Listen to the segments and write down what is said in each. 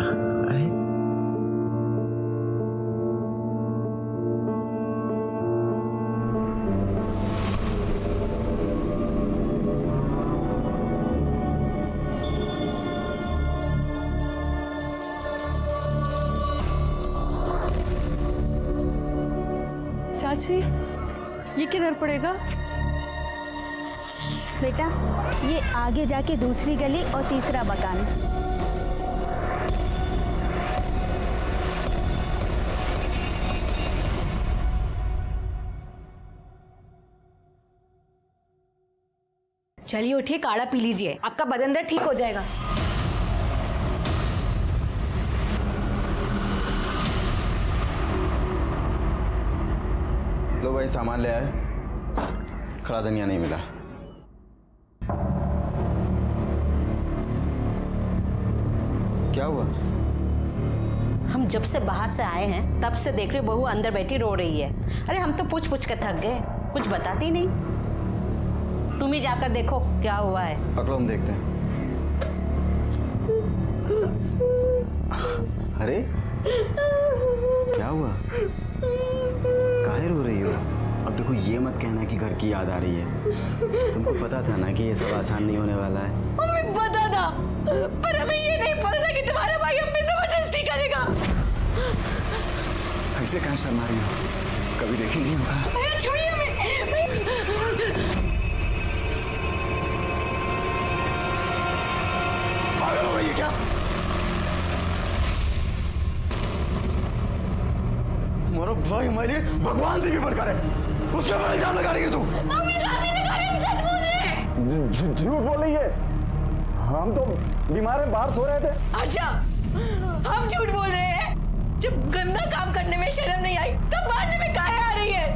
अरे चाची, ये किधर पड़ेगा? बेटा, ये आगे जाके दूसरी गली और तीसरा मकान। चलिए उठिए, काढ़ा पी लीजिए, आपका बदन दर्द ठीक हो जाएगा। लो भाई, सामान ले आए। खड़ा धनिया नहीं मिला। क्या हुआ? हम जब से बाहर से आए हैं तब से देख रहे बहू अंदर बैठी रो रही है। अरे हम तो पूछ पूछ के थक गए, कुछ बताती नहीं। तुम ही जाकर देखो क्या हुआ है। पकड़ो, हम देखते हैं। अरे क्या हुआ? काहे रो रही हो? अब देखो, ये मत कहना कि घर की याद आ रही है। तुमको पता था ना कि ये सब आसान नहीं होने वाला है। हमें पता था, पर हमें ये नहीं पता था कि तुम्हारा भाई हम पे जबरदस्ती करेगा। ऐसे कहाँ शर्मा रही हो? कभी देखी नहीं होगा। भैया छोड़िए हमें। पागल हो गई है क्या? मेरा भाई हमारे लिए भगवान से भी बढ़कर है। उसके ऊपर इल्जाम लगा रही है तू। हम इल्जाम नहीं लगा रहे, हम सच बोल रहे हैं। झूठ बोल रही है। हम तो बीमार में बाहर सो रहे थे। अच्छा, हम झूठ बोल रहे हैं? जब गंदा काम करने में शर्म नहीं आई तब मारने में काहे आ रही है?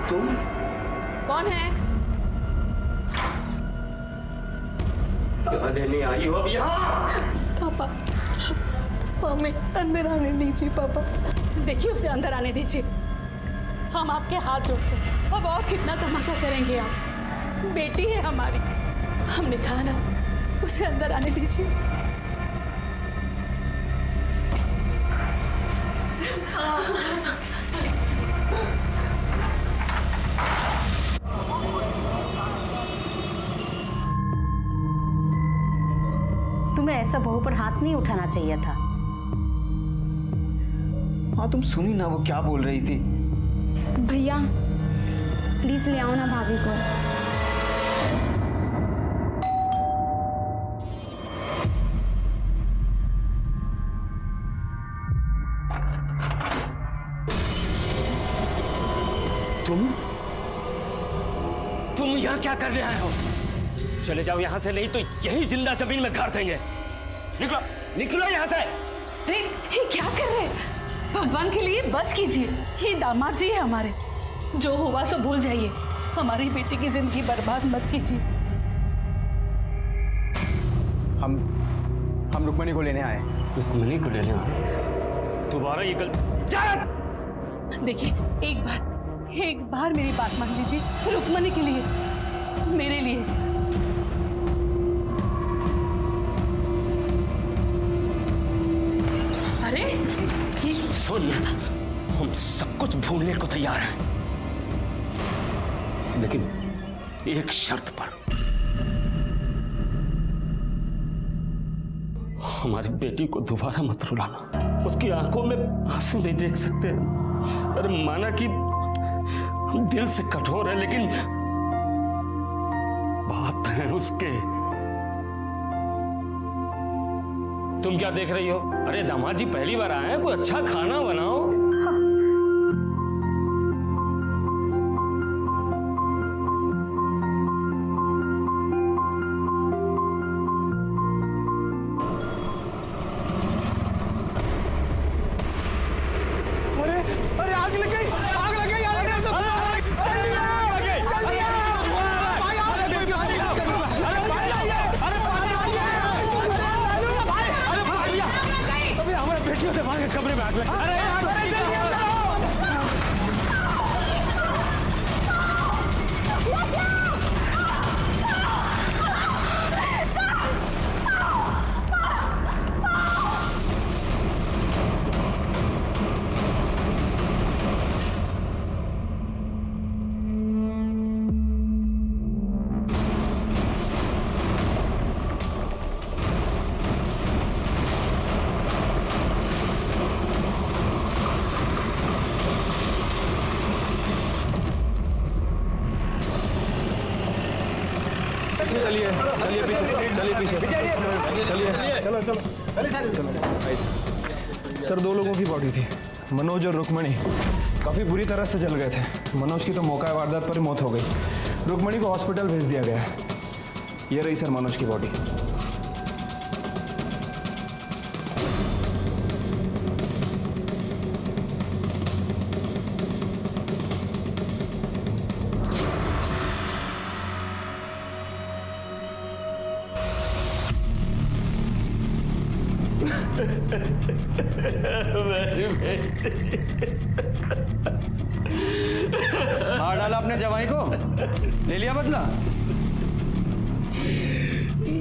तुम कौन है? क्या लेने आई हो अब यहाँ? पापा, हमें अंदर आने दीजिए पापा। देखिए उसे अंदर आने दीजिए। हम आपके हाथ जोड़ते हैं। अब और कितना तमाशा करेंगे आप? बेटी है हमारी, हमने कहा ना, उसे अंदर आने दीजिए। तुम्हें ऐसा बहू पर हाथ नहीं उठाना चाहिए था। हाँ, तुम सुनी ना वो क्या बोल रही थी? भैया प्लीज ले आओ ना भाभी को। तुम यहाँ क्या करने आए हो? चले जाओ यहाँ से, नहीं तो यही जिंदा जमीन में गाड़ देंगे। निकलो, निकलो यहाँ से। अरे ये क्या कर रहे हैं? भगवान के लिए बस कीजिए। ये दामाद जी है हमारे, जो हुआ सो भूल जाइए। हमारी बेटी की जिंदगी बर्बाद मत कीजिए। हम रुक्मणी को लेने आए। रुक्मणी को लेने आए? दोबारा ये देखिए, एक बार मेरी बात मान लीजिए। रुक्मणी के लिए, मेरे लिए। अरे सुन, हम सब कुछ भूलने को तैयार हैं, लेकिन एक शर्त पर। हमारी बेटी को दोबारा मत रुलाना। उसकी आंखों में आंसू नहीं देख सकते। अरे माना कि हम दिल से कठोर हैं, लेकिन बाप हैं उसके। तुम क्या देख रही हो? अरे दामाद जी पहली बार आए हैं, कोई अच्छा खाना बनाओ। अरे आग लग गई, आग लग गई, आग लग गई। चलिए चलिए पीछे सर 2 लोगों की बॉडी थी, मनोज और रुक्मणी। काफ़ी बुरी तरह से जल गए थे। मनोज की तो मौका वारदात पर ही मौत हो गई। रुक्मणी को हॉस्पिटल भेज दिया गया है। ये रही सर मनोज की बॉडी। मार डाला अपने जवाई को, ले लिया बदला?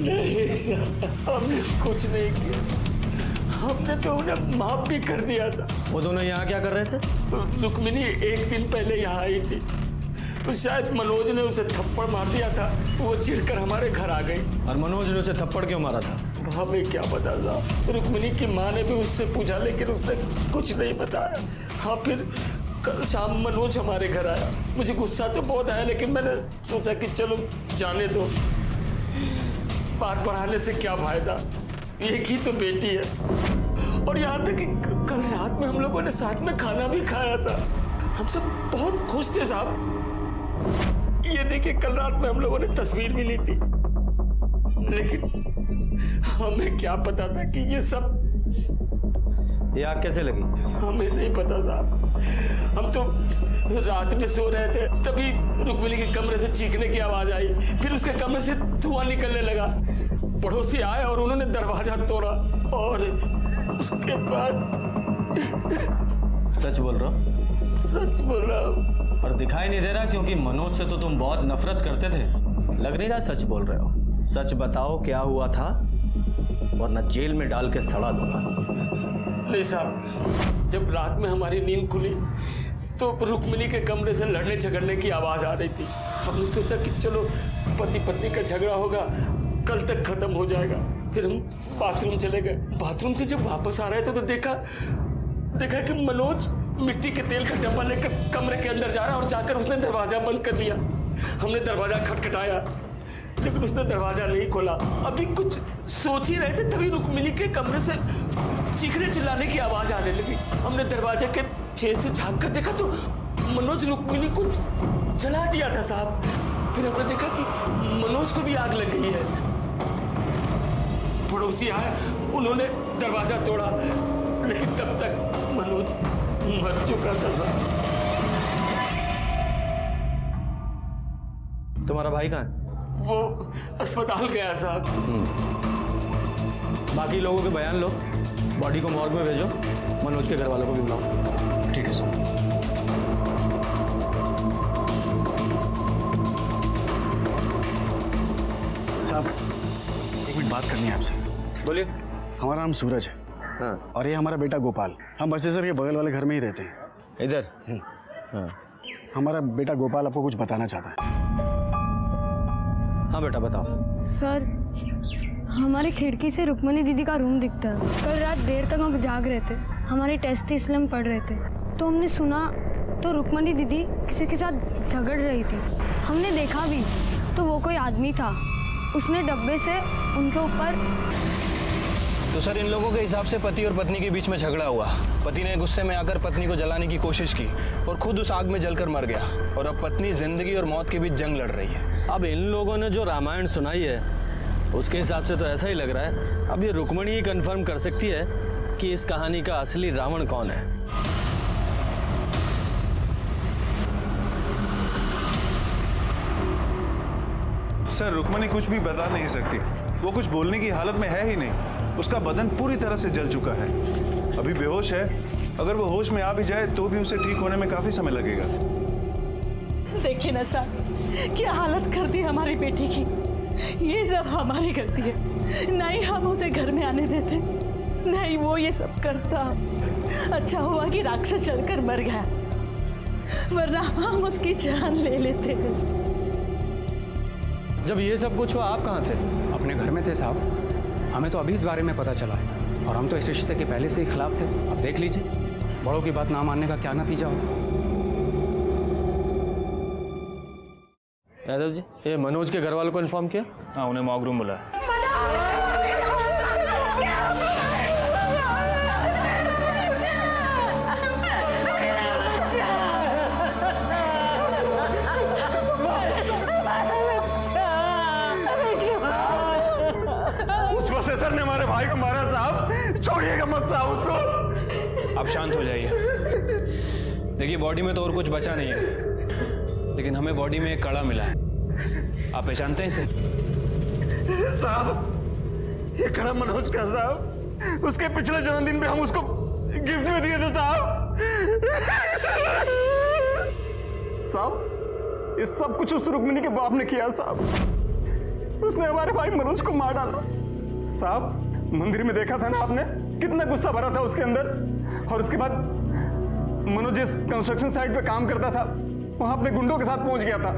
नहीं साहब, हमने कुछ नहीं किया। हमने तो उन्हें माफ भी कर दिया था। वो दोनों यहाँ क्या कर रहे थे? रुक्मिणी 1 दिन पहले यहाँ आई थी, तो शायद मनोज ने उसे थप्पड़ मार दिया था, तो वो चिढ़कर हमारे घर आ गई। और मनोज ने उसे थप्पड़ क्यों मारा था? हमें क्या पता था। रुक्मिणी की माँ ने भी उससे पूछा, लेकिन उसने कुछ नहीं बताया। हाँ, फिर कल शाम मनोज हमारे घर आया। मुझे गुस्सा तो बहुत आया, लेकिन मैंने सोचा कि चलो जाने दो, बात बढ़ाने से क्या फायदा, एक ही तो बेटी है। और यहाँ तक कि कल रात में हम लोगों ने साथ में खाना भी खाया था। हम सब बहुत खुश थे साहब। ये देखिए, कल रात में हम लोगों ने तस्वीर भी ली थी, लेकिन हमें क्या पता था कि ये सब। ये आग कैसे लगी? हमें नहीं पता साहब। हम तो रात में सो रहे थे, तभी रुक्मिणी के कमरे से चीखने की आवाज आई। फिर उसके कमरे से धुआं निकलने लगा। पड़ोसी आए और उन्होंने दरवाजा तोड़ा, और उसके बाद। सच बोल रहा हो? सच बोल रहा हूँ। और दिखाई नहीं दे रहा, क्योंकि मनोज से तो तुम बहुत नफरत करते थे। लग नहीं रहा सच बोल रहे हो। सच बताओ, क्या हुआ था, वरना जेल में डाल के सड़ा दूंगा। नहीं साहब, जब रात में हमारी नींद खुली तो रुक्मिणी के कमरे से लड़ने झगड़ने की आवाज आ रही थी। हमने सोचा कि चलो पति पत्नी का झगड़ा होगा, कल तक खत्म हो जाएगा। फिर हम बाथरूम चले गए। बाथरूम से जब वापस आ रहे थे तो देखा कि मनोज मिट्टी के तेल का डब्बा लेकर कमरे के अंदर जा रहा, और जाकर उसने दरवाजा बंद कर लिया। हमने दरवाजा खटखटाया, लेकिन उसने दरवाजा नहीं खोला। अभी कुछ सोच ही रहे थे, तभी रुक्मिणी के कमरे से चीखने चिल्लाने की आवाज आने लगी। हमने दरवाजे के छेद से झांक कर देखा तो मनोज रुक्मिणी को जला दिया था साहब। फिर हमने देखा कि मनोज को भी आग लग गई है। पड़ोसी आए, उन्होंने दरवाजा तोड़ा, लेकिन तब तक मनोज मर चुका था साहब। तुम्हारा भाई कहाँ है? वो अस्पताल गया साहब। बाकी लोगों के बयान लो, बॉडी को मॉर्ग में भेजो, मनोज के घर वालों को भी बुलाओ। ठीक है सर। साहब, 1 मिनट बात करनी है आपसे। बोलिए। हमारा नाम सूरज है। हाँ। और ये हमारा बेटा गोपाल। हम बसेसर के बगल वाले घर में ही रहते हैं। इधर? हाँ। हमारा बेटा गोपाल आपको कुछ बताना चाहता है। हाँ बेटा, बताओ। सर, हमारी खिड़की से रुक्मणी दीदी का रूम दिखता है। कल रात देर तक हम जाग रहे थे, हमारी टेस्ट थी इसलिए हम पढ़ रहे थे, तो हमने सुना तो रुक्मणी दीदी किसी के साथ झगड़ रही थी। हमने देखा भी तो वो कोई आदमी था, उसने डब्बे से उनके ऊपर। तो सर, इन लोगों के हिसाब से पति और पत्नी के बीच में झगड़ा हुआ। पति ने गुस्से में आकर पत्नी को जलाने की कोशिश की और खुद उस आग में जलकर मर गया, और अब पत्नी जिंदगी और मौत के बीच जंग लड़ रही है। अब इन लोगों ने जो रामायण सुनाई है, उसके हिसाब से तो ऐसा ही लग रहा है। अब ये रुक्मणी ही कंफर्म कर सकती है कि इस कहानी का असली रावण कौन है। सर, रुक्मणी कुछ भी बता नहीं सकती। वो कुछ बोलने की हालत में है ही नहीं। उसका बदन पूरी तरह से जल चुका है, अभी बेहोश है। अगर वो होश में आ भी जाए तो भी उसे ठीक होने में काफी समय लगेगा। देखिए ना साहब, क्या हालत कर दी हमारी बेटी की। ये सब हमारी गलती है। नहीं हम उसे घर में आने देते, नहीं वो ये सब करता। अच्छा हुआ कि राक्षस चलकर मर गया, वरना हम उसकी जान ले लेते। जब ये सब कुछ हुआ, आप कहाँ थे? अपने घर में थे साहब। हमें तो अभी इस बारे में पता चला है, और हम तो इस रिश्ते के पहले से ही खिलाफ थे। अब देख लीजिए, बड़ों की बात ना मानने का क्या नतीजा होगा। यादव जी, ये मनोज के घर वालों को इन्फॉर्म किया? हाँ, उन्हें मॉक रूम बुलाया। उस प्रोफेसर ने हमारे भाई को मारा साहब, छोड़िएगा मत साहब उसको। आप शांत हो जाइए। देखिए, बॉडी में तो और कुछ बचा नहीं है, लेकिन हमें बॉडी में एक कड़ा मिला है। आप पहचानते हैं इसे? साहब, ये कड़ा मनोज का साहब, उसके पिछले जन्मदिन पे हम उसको गिफ्ट में दिए थे साहब। साहब, ये सब कुछ उस रुक्मिणी के बाप ने किया साहब। उसने हमारे भाई मनोज को मार डाला साहब। मंदिर में देखा था ना आपने, कितना गुस्सा भरा था उसके अंदर। और उसके बाद मनोज जिस कंस्ट्रक्शन साइट पे काम करता था, वहां अपने गुंडों के साथ पहुंच गया था।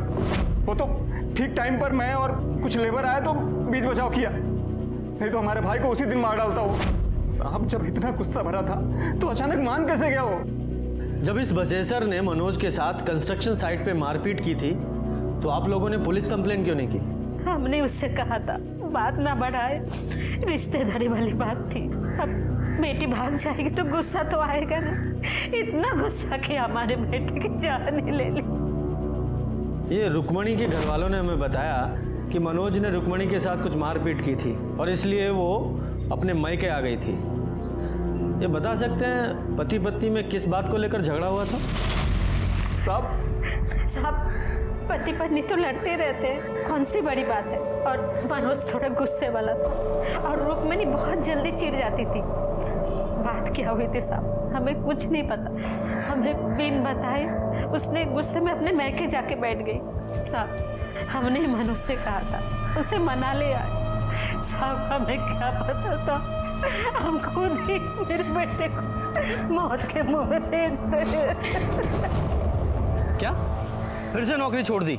वो तो ठीक टाइम पर मैं और कुछ लेबर आए तो बीच बचाव किया, नहीं तो हमारे भाई को उसी दिन मार डालता वो साहब। जब इतना गुस्सा भरा था तो अचानक मान कैसे गया वो? जब इस बसेसर ने मनोज के साथ कंस्ट्रक्शन साइट पे मारपीट की थी तो आप लोगों ने पुलिस कंप्लेन क्यों नहीं की? हमने उससे कहा था बात ना बढ़ाए, रिश्तेदारी वाली बात थी। अब बेटी भाग जाएगी तो गुस्सा तो आएगा ना। इतना गुस्सा कि हमारे बेटे की जान ही ले ली। ये रुक्मणी के घर वालों ने हमें बताया कि मनोज ने रुक्मणी के साथ कुछ मारपीट की थी और इसलिए वो अपने मायके आ गई थी। ये बता सकते हैं पति पत्नी में किस बात को लेकर झगड़ा हुआ था? साहब, पति पत्नी तो लड़ते रहते हैं, कौन सी बड़ी बात है। और मनोज थोड़ा गुस्से वाला था और रुक्मणी बहुत जल्दी चिढ़ जाती थी। बात क्या हुई थी साहब, हमें कुछ नहीं पता। हमें बिन बताए उसने गुस्से में अपने मैके जाके बैठ गई साहब। हमने मनोज से कहा था उसे मना ले आए साहब। हमें क्या पता था, हम खुद ही मेरे बेटे को मौत के मुंह में भेज रहे। क्या फिर से नौकरी छोड़ दी?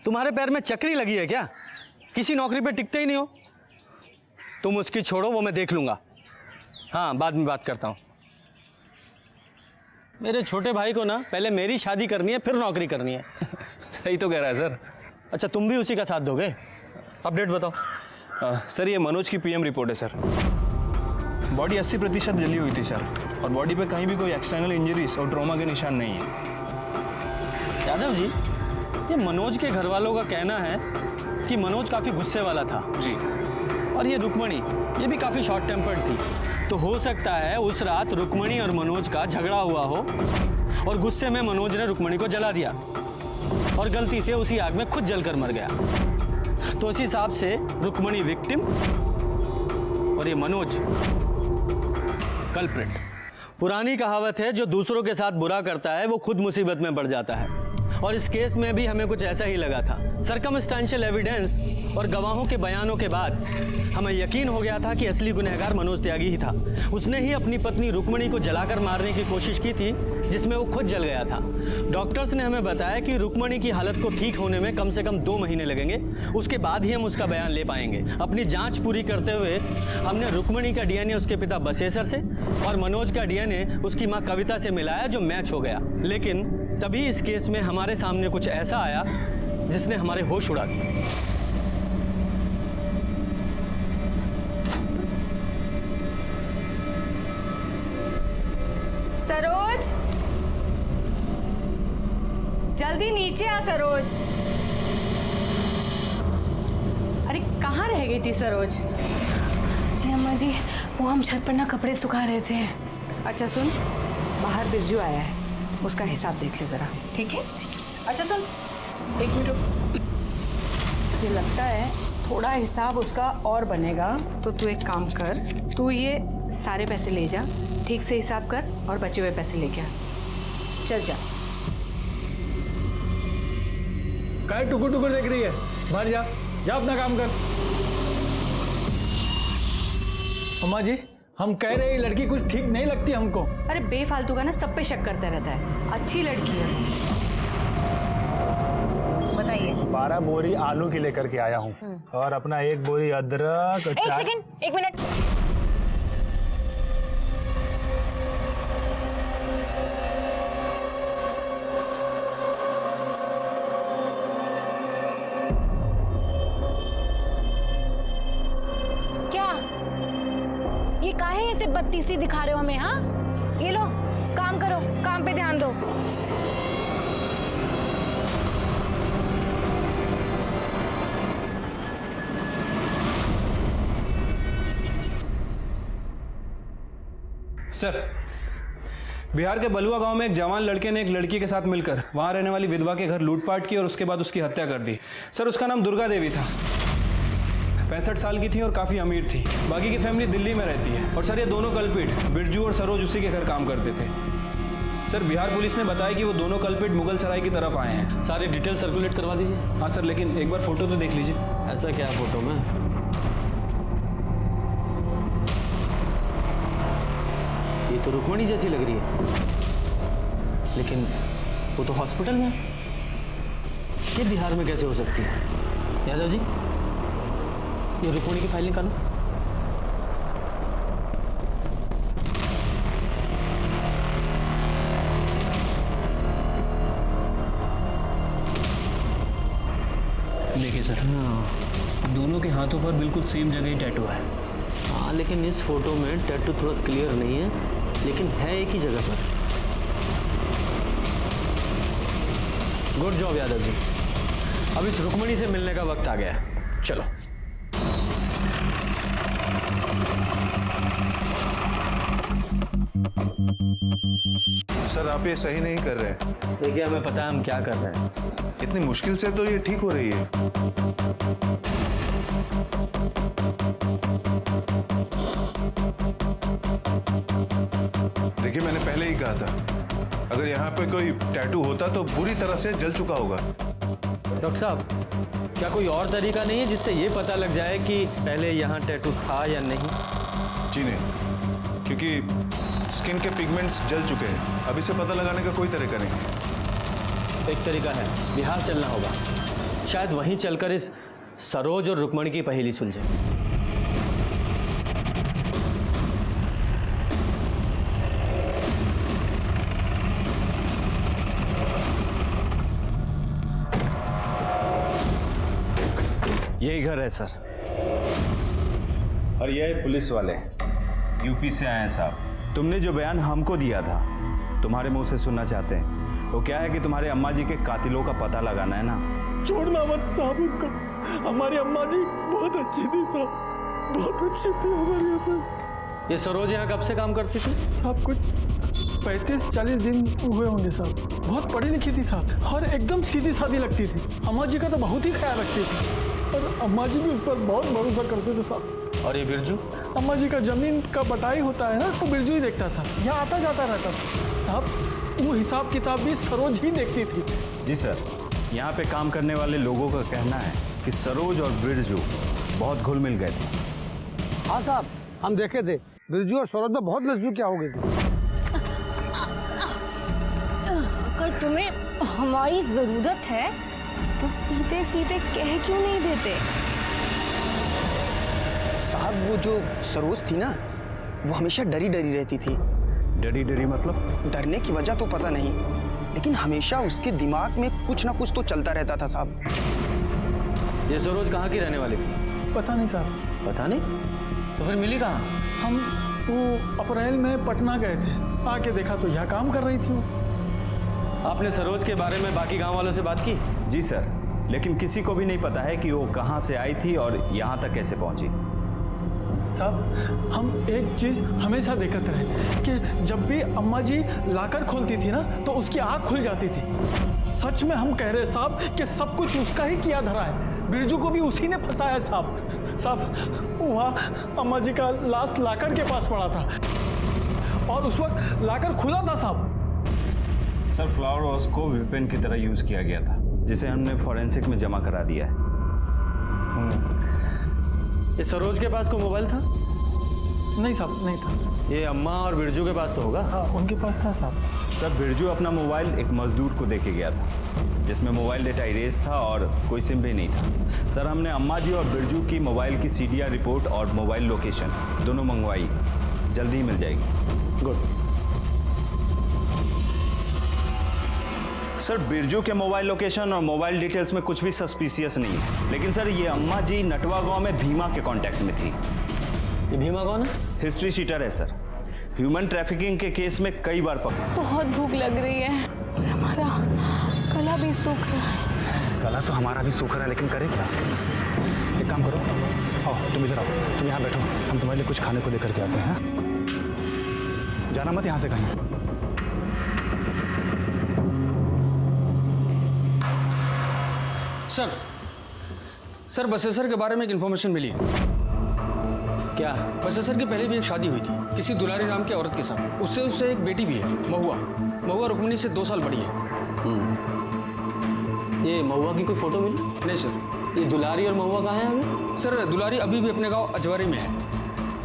तुम्हारे पैर में चक्री लगी है क्या? किसी नौकरी पे टिकते ही नहीं हो तुम। उसकी छोड़ो, वो मैं देख लूंगा। हाँ, बाद में बात करता हूँ। मेरे छोटे भाई को ना पहले मेरी शादी करनी है, फिर नौकरी करनी है। सही तो कह रहा है सर। अच्छा, तुम भी उसी का साथ दोगे? अपडेट बताओ। सर, ये मनोज की पीएम रिपोर्ट है सर। बॉडी 80% जली हुई थी सर, और बॉडी पे कहीं भी कोई एक्सटर्नल इंजरीज और ट्रॉमा के निशान नहीं है। यादव जी, ये मनोज के घर वालों का कहना है कि मनोज काफ़ी गुस्से वाला था जी, और ये रुक्मणी ये भी काफ़ी शॉर्ट टेम्पर्ड थी। तो हो सकता है उस रात रुक्मणी और मनोज का झगड़ा हुआ हो और गुस्से में मनोज ने रुक्मणी को जला दिया और गलती से उसी आग में खुद जलकर मर गया। तो इस हिसाब से रुक्मणी विक्टिम और ये मनोज कल्प्रिट। पुरानी कहावत है, जो दूसरों के साथ बुरा करता है वो खुद मुसीबत में पड़ जाता है, और इस केस में भी हमें कुछ ऐसा ही लगा था। सर्कमस्टेंशियल एविडेंस और गवाहों के बयानों के बाद हमें यकीन हो गया था कि असली गुनहगार मनोज त्यागी ही था। उसने ही अपनी पत्नी रुक्मणी को जलाकर मारने की कोशिश की थी, जिसमें वो खुद जल गया था। डॉक्टर्स ने हमें बताया कि रुक्मणी की हालत को ठीक होने में कम से कम 2 महीने लगेंगे, उसके बाद ही हम उसका बयान ले पाएंगे। अपनी जांच पूरी करते हुए हमने रुक्मणी का डीएनए उसके पिता बसेसर से और मनोज का डीएनए उसकी माँ कविता से मिलाया, जो मैच हो गया। लेकिन तभी इस केस में हमारे सामने कुछ ऐसा आया जिसने हमारे होश उड़ा दिए। सरोज, जल्दी नीचे आ सरोज। अरे कहाँ रह गई थी सरोज? जी अम्मा जी, वो हम छत पर ना कपड़े सुखा रहे थे। अच्छा सुन, बाहर बिरजू आया है, उसका हिसाब देख ले जरा, ठीक है? अच्छा सुन, 1 मिनट रुक। मुझे लगता है थोड़ा हिसाब उसका और बनेगा, तो तू एक काम कर, तू ये सारे पैसे ले जा, ठीक से हिसाब कर और बचे हुए पैसे लेके आ। चल जा। काय टुकुर टुकुर देख रही है? बाहर जा, जा अपना काम कर। अम्मा जी, हम कह रहे हैं लड़की कुछ ठीक नहीं लगती हमको। अरे बेफालतू का ना सब पे शक करता रहता है, अच्छी लड़की है। बताइए। 12 बोरी आलू की लेकर के आया हूँ और अपना 1 बोरी अदरक। 1 सेकंड, 1 मिनट। बत्तीसी दिखा रहे हो हमें? हाँ, ये लो, काम करो, काम पे ध्यान दो। सर, बिहार के बलुआ गांव में एक जवान लड़के ने एक लड़की के साथ मिलकर वहां रहने वाली विधवा के घर लूटपाट की और उसके बाद उसकी हत्या कर दी। सर, उसका नाम दुर्गा देवी था, 65 साल की थी और काफ़ी अमीर थी। बाकी की फैमिली दिल्ली में रहती है। और सर, ये दोनों कल्पिट बिरजू और सरोज उसी के घर काम करते थे। सर, बिहार पुलिस ने बताया कि वो दोनों कल्पिट मुगल सराय की तरफ आए हैं। सारी डिटेल सर्कुलेट करवा दीजिए। हाँ सर, लेकिन एक बार फोटो तो देख लीजिए। ऐसा क्या है फोटो में? ये तो रुक्मणी जैसी लग रही है, लेकिन वो तो हॉस्पिटल में है। ये बिहार में कैसे हो सकती है? यादव जी, ये रुक्मणी की फाइल निकालो। देखिए सर, दोनों के हाथों पर बिल्कुल सेम जगह ही टैटू है। हाँ, लेकिन इस फोटो में टैटू थोड़ा क्लियर नहीं है, लेकिन है एक ही जगह पर। Good job Yadav ji. अब इस रुक्मणी से मिलने का वक्त आ गया है। चलो। सर, आप ये सही नहीं कर रहे हैं। देखिए, हमें पता है हम क्या कर रहे हैं। इतनी मुश्किल से तो ये ठीक हो रही है। देखिए, मैंने पहले ही कहा था, अगर यहाँ पे कोई टैटू होता तो बुरी तरह से जल चुका होगा। डॉक्टर साहब, क्या कोई और तरीका नहीं है जिससे ये पता लग जाए कि पहले यहाँ टैटू था या नहीं? जी नहीं, क्योंकि स्किन के पिगमेंट्स जल चुके हैं। अब इसे पता लगाने का कोई तरीका नहीं। एक तरीका है, बिहार चलना होगा। शायद वहीं चलकर इस सरोज और रुक्मणी की पहेली सुलझे। यही घर है सर, और ये पुलिस वाले यूपी से आए हैं साहब। तुमने जो बयान हमको दिया था, तुम्हारे मुंह से सुनना चाहते हैं। वो क्या है कि तुम्हारे अम्मा जी के कातिलों का पता लगाना है ना। छोड़ना मत साहब उनको। हमारी अम्मा जी बहुत अच्छी थी साहब, बहुत अच्छी थी हमारी अम्मा। ये सरोज यहाँ कब से काम करती थी? साहब कुछ 35-40 दिन हुए होंगे साहब। बहुत पढ़ी लिखी थी साहब, और एकदम सीधी सादी लगती थी। अम्मा जी का तो बहुत ही ख्याल रखती थी, और अम्मा जी भी उस पर बहुत भरोसा करते थे साहब। और ये बिरजू? अम्मा जी का जमीन का बटाई होता है ना, तो बिरजू ही देखता था। यहाँ आता जाता रहता था साहब। वो हिसाब किताब भी सरोज ही देखती थी। जी सर, यहाँ पे काम करने वाले लोगों का कहना है कि सरोज और बिरजू बहुत घुल मिल गए थे। हाँ साहब, हम देखे थे, बिरजू और सरोज में बहुत नजदीकियाँ हो गई थी। अगर तुम्हें हमारी जरूरत है तो सीधे सीधे कह क्यों नहीं देते? साहब, वो जो सरोज थी ना, वो हमेशा डरी डरी रहती थी। डरी डरी मतलब? डरने की वजह तो पता नहीं, लेकिन हमेशा उसके दिमाग में कुछ ना कुछ तो चलता रहता था साहब। ये सरोज कहाँ की रहने वाली थी? पता नहीं साहब। पता नहीं? तो फिर मिली कहाँ? हम वो अप्रैल में पटना गए थे, आके देखा तो यहाँ काम कर रही थी। आपने सरोज के बारे में बाकी गांव वालों से बात की? जी सर, लेकिन किसी को भी नहीं पता है कि वो कहाँ से आई थी और यहाँ तक कैसे पहुँची। साहब, हम एक चीज हमेशा देखते रहे कि जब भी अम्मा जी लाकर खोलती थी ना, तो उसकी आंख खुल जाती थी। सच में हम कह रहे साहब कि सब कुछ उसका ही किया धरा है। बिरजू को भी उसी ने फंसाया साहब। साहब, वहाँ अम्मा जी का लाश लाकर के पास पड़ा था, और उस वक्त लाकर खुला था साहब। सर, फ्लावर वॉश को वेपन की तरह यूज किया गया था, जिसे हमने फॉरेंसिक में जमा करा दिया है। ये सरोज के पास कोई मोबाइल था? नहीं साहब, नहीं था। ये अम्मा और बिरजू के पास तो होगा? हाँ, उनके पास था साहब। सर, बिरजू अपना मोबाइल एक मजदूर को देके गया था, जिसमें मोबाइल डेटा इरेज था और कोई सिम भी नहीं था। सर, हमने अम्मा जी और बिरजू की मोबाइल की CDR रिपोर्ट और मोबाइल लोकेशन दोनों मंगवाई, जल्दी ही मिल जाएगी। गुड। सर, बिरजू के मोबाइल लोकेशन और मोबाइल डिटेल्स में कुछ भी सस्पिशियस नहीं है, लेकिन सर ये अम्मा जी नटवा गांव में भीमा के कांटेक्ट में थी। ये भीमा कौन है? हिस्ट्री शीटर है सर। ह्यूमन ट्रैफिकिंग के केस में कई बार पकड़ा। बहुत भूख लग रही है और हमारा गला भी सूख रहा है। गला तो हमारा भी सूख रहा है, लेकिन करे क्या? एक काम करो, आओ तुम इधर आओ, तुम यहाँ बैठो, हम तुम्हारे लिए कुछ खाने को लेकर के आते हैं। जाना मत यहाँ से कहीं। सर बसेसर के बारे में एक इन्फॉर्मेशन मिली है। क्या? बसेसर की पहले भी एक शादी हुई थी किसी दुलारी नाम की औरत के साथ। उससे एक बेटी भी है, महुआ रुक्मिणी से 2 साल बड़ी है। ये महुआ की कोई फोटो मिली? नहीं सर। ये दुलारी और महुआ कहाँ है अभी? सर दुलारी अभी भी अपने गांव अजवारी में है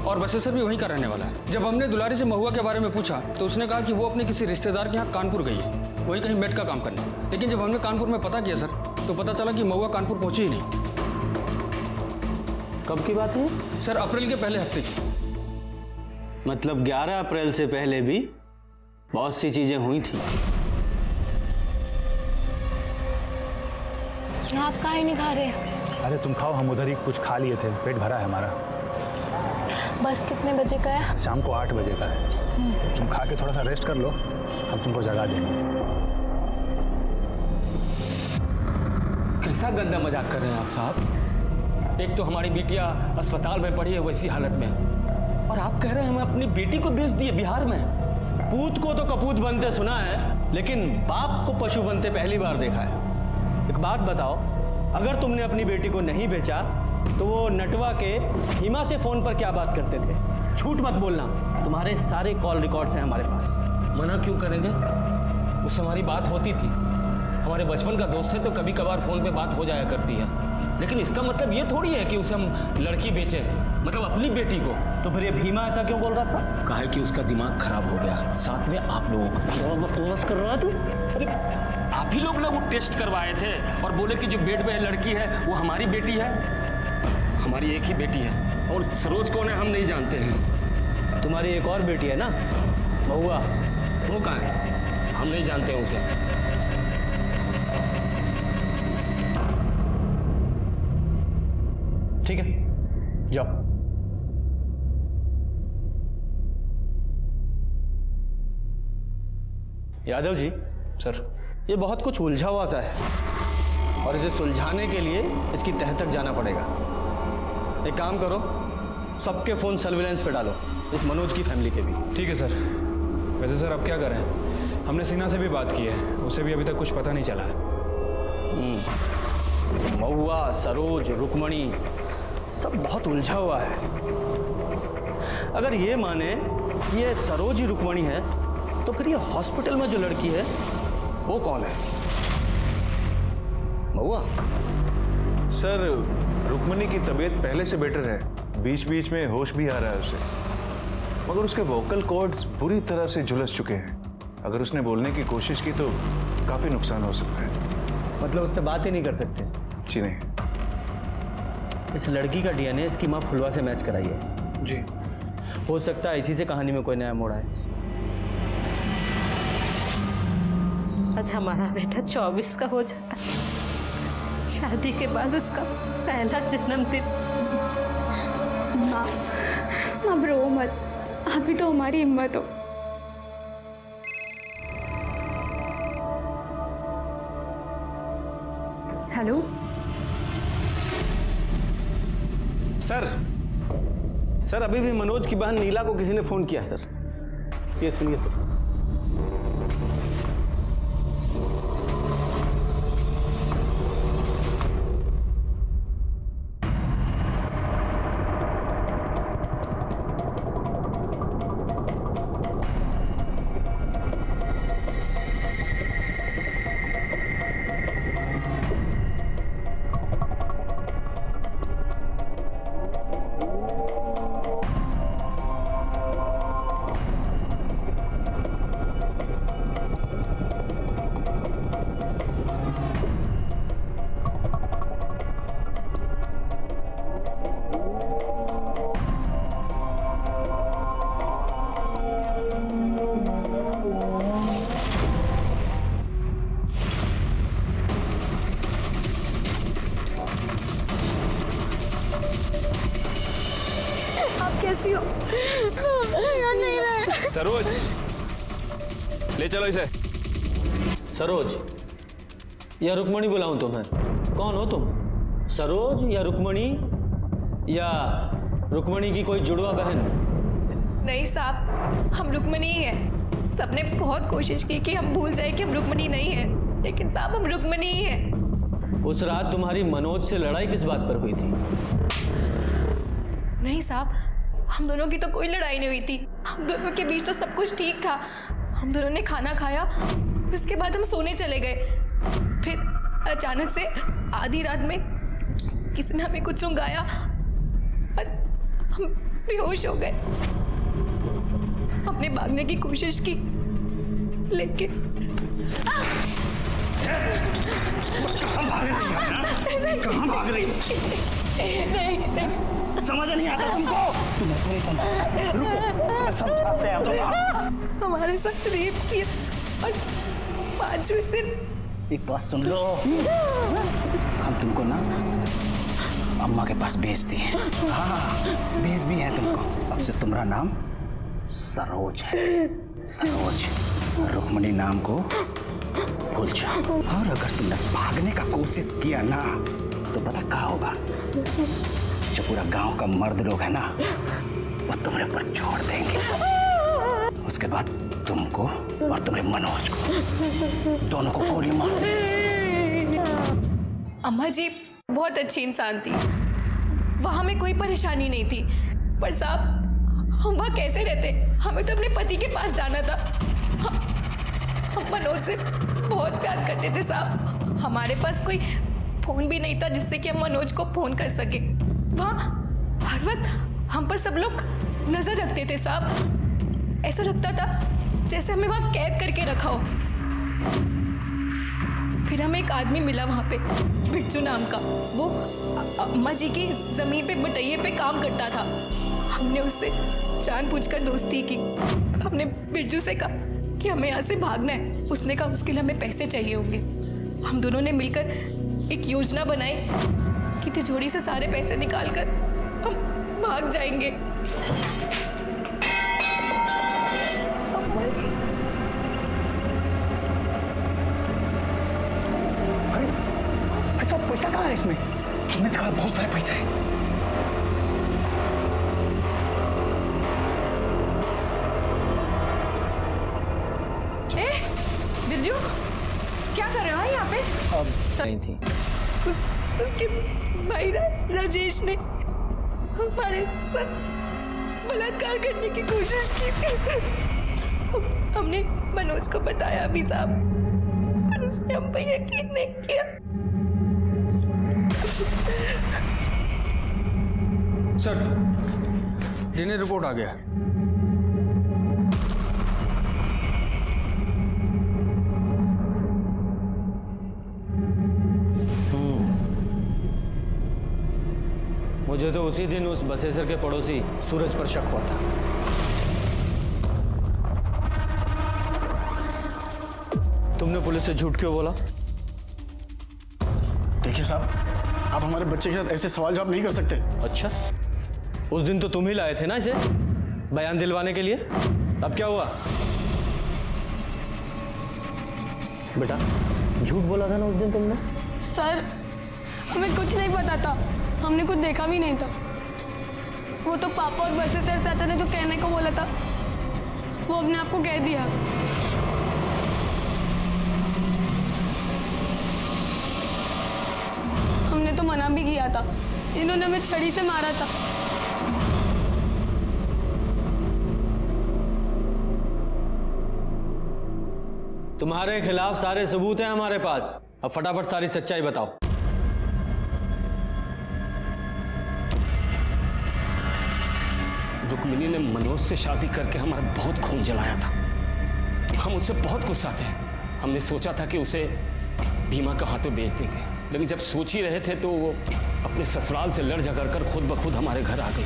और बसेसर भी वहीं का रहने वाला है। जब हमने दुलारी से महुआ के बारे में पूछा तो उसने कहा कि वो अपने किसी रिश्तेदार के यहाँ कानपुर गई है, वहीं कहीं मेट का काम करने। लेकिन जब हमने कानपुर में पता किया सर, तो पता चला कि महुआ कानपुर पहुंची ही नहीं। कब की बात है? सर अप्रैल के पहले हफ्ते की। मतलब 11 अप्रैल से पहले भी बहुत सी चीजें हुई थी। आप काहे नहीं खा रहे? अरे तुम खाओ, हम उधर ही कुछ खा लिए थे, पेट भरा है हमारा। बस कितने बजे का है? शाम को 8 बजे का है। तुम खा के थोड़ा सा रेस्ट कर लो, हम तुमको जगा देंगे। कैसा गंदा मजाक कर रहे हैं आप साहब? एक तो हमारी बिटिया अस्पताल में पड़ी है वैसी हालत में, और आप कह रहे हैं हम अपनी बेटी को बेच दिए बिहार में। पूत को तो कपूत बनते सुना है, लेकिन बाप को पशु बनते पहली बार देखा है। एक बात बताओ, अगर तुमने अपनी बेटी को नहीं बेचा तो वो नटवा के हिमा से फोन पर क्या बात करते थे? झूठ मत बोलना, तुम्हारे सारे कॉल रिकॉर्ड्स हैं हमारे पास। मना क्यों करेंगे? उससे हमारी बात होती थी, हमारे बचपन का दोस्त है, तो कभी कभार फोन पे बात हो जाया करती है। लेकिन इसका मतलब ये थोड़ी है कि उसे हम लड़की बेचे, मतलब अपनी बेटी को। तो फिर ये भीमा ऐसा क्यों बोल रहा था? कहा है कि उसका दिमाग खराब हो गया, साथ में आप लोगों का। क्या बकवास कर रहा तू? अरे आप ही लोग ना वो टेस्ट करवाए थे और बोले कि जो बेड में लड़की है वो हमारी बेटी है। हमारी एक ही बेटी है, और सरोज कौन है हम नहीं जानते हैं। तुम्हारी एक और बेटी है ना, महुआ, वो कहाँ है? हम नहीं जानते हैं उसे। ठीक है, जाओ। यादव जी। सर ये बहुत कुछ उलझा हुआ सा है और इसे सुलझाने के लिए इसकी तह तक जाना पड़ेगा। एक काम करो, सबके फ़ोन सर्विलेंस पे डालो, इस मनोज की फैमिली के भी। ठीक है सर। वैसे सर अब क्या करें, हमने सीना से भी बात की है, उसे भी अभी तक कुछ पता नहीं चला है। महुआ, सरोज, रुक्मणी सब बहुत उलझा हुआ है। अगर ये माने कि ये सरोज ही रुक्मणी है, तो फिर ये हॉस्पिटल में जो लड़की है वो कौन है? महुआ? सर रुक्मणी की तबीयत पहले से बेटर है, बीच बीच में होश भी आ रहा है उसे, मगर उसके वोकल कॉर्ड्स बुरी तरह से झुलस चुके हैं। अगर उसने बोलने की कोशिश की तो काफी नुकसान हो सकता है। मतलब उससे बात ही नहीं कर सकते? जी नहीं। इस लड़की का डीएनए इसकी माँ फुलवा से मैच कराई है। जी। हो सकता है इसी से कहानी में कोई नया मोड़ आए। आज हमारा बेटा 24 का हो जाता, शादी के बाद उसका पहला जन्मदिन। माँ, अब रो मत, आप भी तो हमारी हिम्मत हो। हेलो सर, अभी भी मनोज की बहन नीला को किसी ने फोन किया सर। ये सुनिए सर। सरोज, ले चलो इसे। सरोज या रुक्मणी बुलाऊं तुम्हें? कौन हो तुम? सरोज या रुक्मणी या रुक्मणी की कोई जुड़वा बहन? नहीं साहब, हम रुक्मणी ही हैं। सबने बहुत कोशिश की कि हम भूल जाए कि हम रुक्मणी नहीं हैं, लेकिन साहब हम रुक्मणी ही हैं। उस रात तुम्हारी मनोज से लड़ाई किस बात पर हुई थी? नहीं साहब, हम दोनों की तो कोई लड़ाई नहीं हुई थी। हम दोनों के बीच तो सब कुछ ठीक था। हम दोनों ने खाना खाया, उसके बाद हम सोने चले गए। फिर अचानक से आधी रात में किसी ने हमें कुछ सुंघाया और हम बेहोश हो गए। हमने भागने की कोशिश की, लेकिन कहाँ भाग रही है? कहाँ भाग रही है? नहीं, समझ नहीं आता तुमको? तुम ऐसे नहीं समझ। रुको, समझाते हैं तुम। हमारे साथ रेप किया और 5वें दिन। एक बात सुन लो, हम तुमको ना अम्मा के पास भेज दिए। हाँ, भेज दिए हैं तुमको। अब से तुम्हारा नाम सरोज है। सरोज, रुक्मणी नाम को भूल जाओ। और अगर तुमने भागने का कोशिश किया ना, तो पता क्या होगा? जो पूरा गांव का मर्द लोग है ना, वो तुम्हारे ऊपर छोड़ देंगे। उसके बाद तुमको और तुम्हारे मनोज को, दोनों को गोली मार देंगे। अम्मा जी बहुत अच्छी इंसान थी, वहां में कोई परेशानी नहीं थी। पर साहब, हम वहाँ कैसे रहते? हमें तो अपने पति के पास जाना था। हम मनोज से बहुत प्यार करते थे साहब। हमारे पास कोई फोन भी नहीं था जिससे कि हम मनोज को फोन कर सके। वहाँ हर वक्त हम पर सब लोग नजर रखते थे साहब। ऐसा लगता था जैसे हमें वहाँ कैद करके रखा हो। फिर हमें एक आदमी मिला वहाँ पे, बिट्टू नाम का। वो अम्मा जी की जमीन पे बटैये पे काम करता था। हमने उससे जानबूझकर दोस्ती की। हमने बिट्टू से कहा कि हमें यहाँ से भागना है। उसने कहा उसके लिए हमें पैसे चाहिए होंगे। हम दोनों ने मिलकर एक योजना बनाई कि तिजोरी से सारे पैसे निकालकर हम भाग जाएंगे। अच्छा, पैसा कहाँ है इसमें? तुमने कहा बहुत सारे पैसे हैं। बिरजू, क्या कर रहे हो यहाँ पे? नहीं थी। उसके भाई राजेश ने हमारे साथ बलात्कार करने की कोशिश की। हमने मनोज को बताया भी साहब, पर उसने हम पे यकीन नहीं किया। सर, डीएनए रिपोर्ट आ गया। मुझे तो उसी दिन उस बसेसर के पड़ोसी सूरज पर शक हुआ था। तुमने पुलिस से झूठ क्यों बोला? देखिए साहब, आप हमारे बच्चे के साथ ऐसे सवाल जवाब नहीं कर सकते। अच्छा, उस दिन तो तुम ही लाए थे ना इसे बयान दिलवाने के लिए। अब क्या हुआ? बेटा, झूठ बोला था ना उस दिन तुमने। सर, हमें कुछ नहीं पता था, हमने कुछ देखा भी नहीं था। वो तो पापा और बसेतर चाचा ने जो कहने को बोला था, वो अपने आप को कह दिया। हमने तो मना भी किया था, इन्होंने हमें छड़ी से मारा था। तुम्हारे खिलाफ सारे सबूत हैं हमारे पास। अब फटाफट सारी सच्चाई बताओ। रुक्मिणी ने मनोज से शादी करके हमारा बहुत खून जलाया था। हम उससे बहुत गुस्सा थे। हमने सोचा था कि उसे भीमा के हाथों बेच देंगे, लेकिन जब सोच ही रहे थे तो वो अपने ससुराल से लड़ झगड़ कर खुद ब खुद हमारे घर आ गई।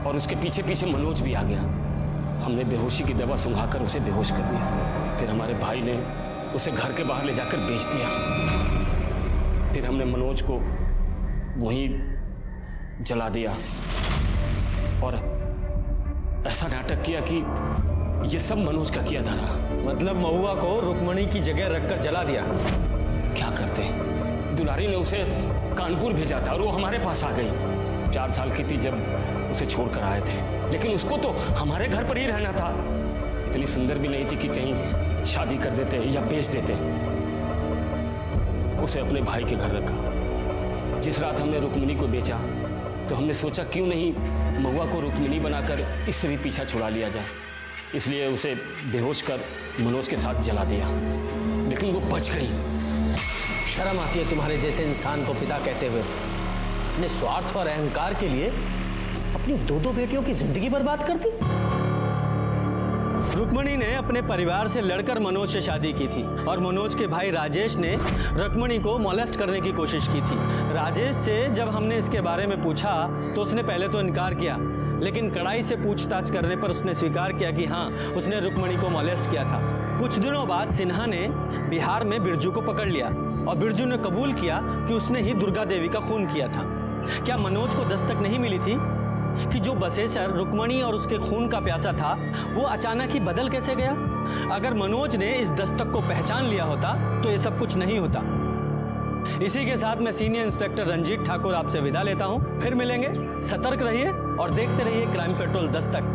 और उसके पीछे पीछे मनोज भी आ गया। हमने बेहोशी की दवा सुंघाकर उसे बेहोश कर दिया। फिर हमारे भाई ने उसे घर के बाहर ले जाकर बेच दिया। फिर हमने मनोज को वहीं जला दिया और ऐसा नाटक किया कि ये सब मनोज का किया धरा। मतलब महुआ को रुक्मणी की जगह रखकर जला दिया। क्या करते, दुलारी ने उसे कानपुर भेजा था और वो हमारे पास आ गई। 4 साल की थी जब उसे छोड़ कर आए थे, लेकिन उसको तो हमारे घर पर ही रहना था। इतनी सुंदर भी नहीं थी कि कहीं शादी कर देते या बेच देते। उसे अपने भाई के घर रखा। जिस रात हमने रुक्मिणी को बेचा तो हमने सोचा क्यों नहीं महुआ को रुक्मिणी बनाकर इससे भी पीछा छुड़ा लिया जाए। इसलिए उसे बेहोश कर मनोज के साथ जला दिया, लेकिन वो बच गई। शर्म आती है तुम्हारे जैसे इंसान को पिता कहते हुए। अपने स्वार्थ और अहंकार के लिए अपनी 2 बेटियों की जिंदगी बर्बाद कर दी। रुक्मणी ने अपने परिवार से लड़कर मनोज से शादी की थी और मनोज के भाई राजेश ने रुक्मणी को मॉलेस्ट करने की कोशिश की थी। राजेश से जब हमने इसके बारे में पूछा तो उसने पहले तो इनकार किया, लेकिन कड़ाई से पूछताछ करने पर उसने स्वीकार किया कि हाँ, उसने रुक्मणी को मॉलेस्ट किया था। कुछ दिनों बाद सिन्हा ने बिहार में बिरजू को पकड़ लिया और बिरजू ने कबूल किया कि उसने ही दुर्गा देवी का खून किया था। क्या मनोज को दस्तक नहीं मिली थी कि जो बसेसर रुक्मणी और उसके खून का प्यासा था वो अचानक ही बदल कैसे गया? अगर मनोज ने इस दस्तक को पहचान लिया होता तो ये सब कुछ नहीं होता। इसी के साथ मैं सीनियर इंस्पेक्टर रंजीत ठाकुर आपसे विदा लेता हूं। फिर मिलेंगे। सतर्क रहिए और देखते रहिए क्राइम पेट्रोल दस्तक।